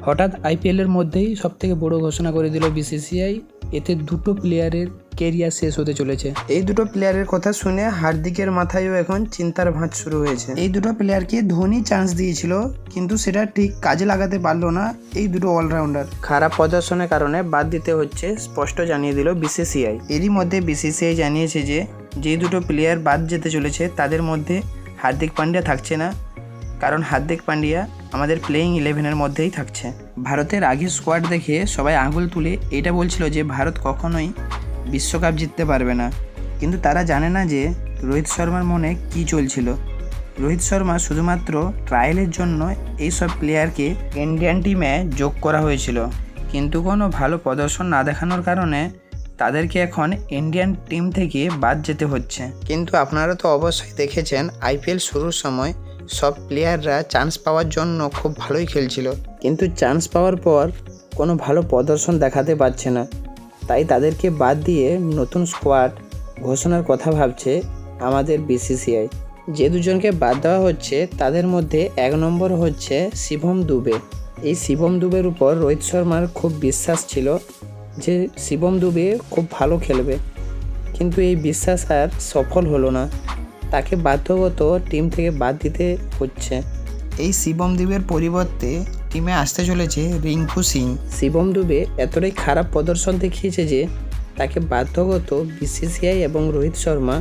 হঠাৎ আইপিএলের মধ্যেই সবথেকে বড় ঘোষণা করে দিল বিসিসিআই, এতে দুটো প্লেয়ারের কেরিয়ার শেষ হতে চলেছে। এই দুটো প্লেয়ারের কথা শুনে হার্দিকের মাথায়ও এখন চিন্তার ভাঁজ শুরু হয়েছে। এই দুটো প্লেয়ারকে ধোনি চান্স দিয়েছিল, কিন্তু সেটা ঠিক কাজে লাগাতে পারলো না এই দুটো অলরাউন্ডার। খারাপ প্রদর্শনের কারণে বাদ দিতে হচ্ছে স্পষ্ট জানিয়ে দিল বিসিসিআই। এরই মধ্যে বিসিসিআই জানিয়েছে যে দুটো প্লেয়ার বাদ যেতে চলেছে তাদের মধ্যে হার্দিক পান্ডিয়া থাকছে না, কারণ হার্দিক পান্ডিয়া আমাদের প্লেয়িং 11-এর মধ্যেই থাকছে। ভারতের আগের স্কোয়াড দেখে সবাই আঙুল তুলে এটা বলছিল যে ভারত কখনোই বিশ্বকাপ জিততে পারবে না, কিন্তু তারা জানে না যে রোহিত শর্মার মনে কী চলছিল। রোহিত শর্মা শুধুমাত্র ট্রায়ালের জন্য এইসব প্লেয়ারকে ইন্ডিয়ান টিমে যোগ করা হয়েছিল, কিন্তু কোনো ভালো প্রদর্শন না দেখানোর কারণে তাদেরকে এখন ইন্ডিয়ান টিম থেকে বাদ যেতে হচ্ছে। কিন্তু আপনারা তো অবশ্যই দেখেছেন আইপিএল শুরুর সময় সব প্লেয়াররা চান্স পাওয়ার জন্য খুব ভালোই খেলছিল, কিন্তু চান্স পাওয়ার পর কোনো ভালো প্রদর্শন দেখাতে পারছে না, তাই তাদেরকে বাদ দিয়ে নতুন স্কোয়াড ঘোষণার কথা ভাবছে আমাদের বিসিসিআই। যে দুজনকে বাদ দেওয়া হচ্ছে তাদের মধ্যে 1 নম্বর হচ্ছে শিবম দুবে। এই শিবম দুবের উপর রোহিত শর্মার খুব বিশ্বাস ছিল যে শিবম দুবে খুব ভালো খেলবে, কিন্তু এই বিশ্বাস আর সফল হলো না, তাকে বাধ্যগত টিম থেকে বাদ দিতে হচ্ছে। এই শিবম দুবের পরিবর্তে টিমে আসতে চলেছে রিঙ্কু সিং। শিবম দুবে এতটাই খারাপ প্রদর্শন দেখিয়েছে যে তাকে বাধ্যগত বিসিসিআই এবং রোহিত শর্মা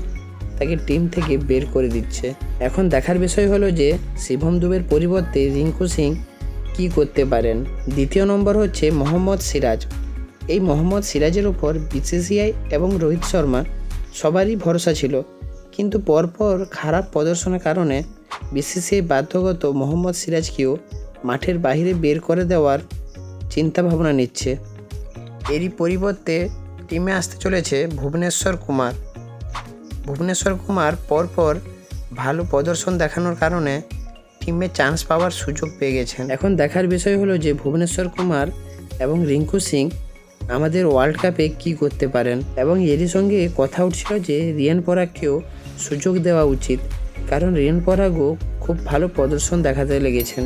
তাকে টিম থেকে বের করে দিচ্ছে। এখন দেখার বিষয় হলো যে শিবম দুবের পরিবর্তে রিঙ্কু সিং কী করতে পারেন। দ্বিতীয় নম্বর হচ্ছে মোহাম্মদ সিরাজ। এই মোহাম্মদ সিরাজের উপর বিসিসিআই এবং রোহিত শর্মা সবারই ভরসা ছিল, কিন্তু পরপর খারাপ প্রদর্শনের কারণে বিসিসিআই বাধ্যগত মোহাম্মদ সিরাজকেও মাঠের বাইরে বের করে দেওয়ার চিন্তাভাবনা নিচ্ছে। এরই পরিবর্তে টিমে আসতে চলেছে ভুবনেশ্বর কুমার। ভুবনেশ্বর কুমার পরপর ভালো প্রদর্শন দেখানোর কারণে টিমে চান্স পাওয়ার সুযোগ পেয়ে গেছেন। এখন দেখার বিষয় হলো যে ভুবনেশ্বর কুমার এবং রিঙ্কু সিং আমাদের ওয়ার্ল্ড কাপে কী করতে পারেন, এবং এরই সঙ্গে কথা উঠছিল যে রিয়ান পরাগকেও সুযোগ দেওয়া উচিত, কারণ রিয়ান পরাগও খুব ভালো প্রদর্শন দেখাতে লেগেছেন।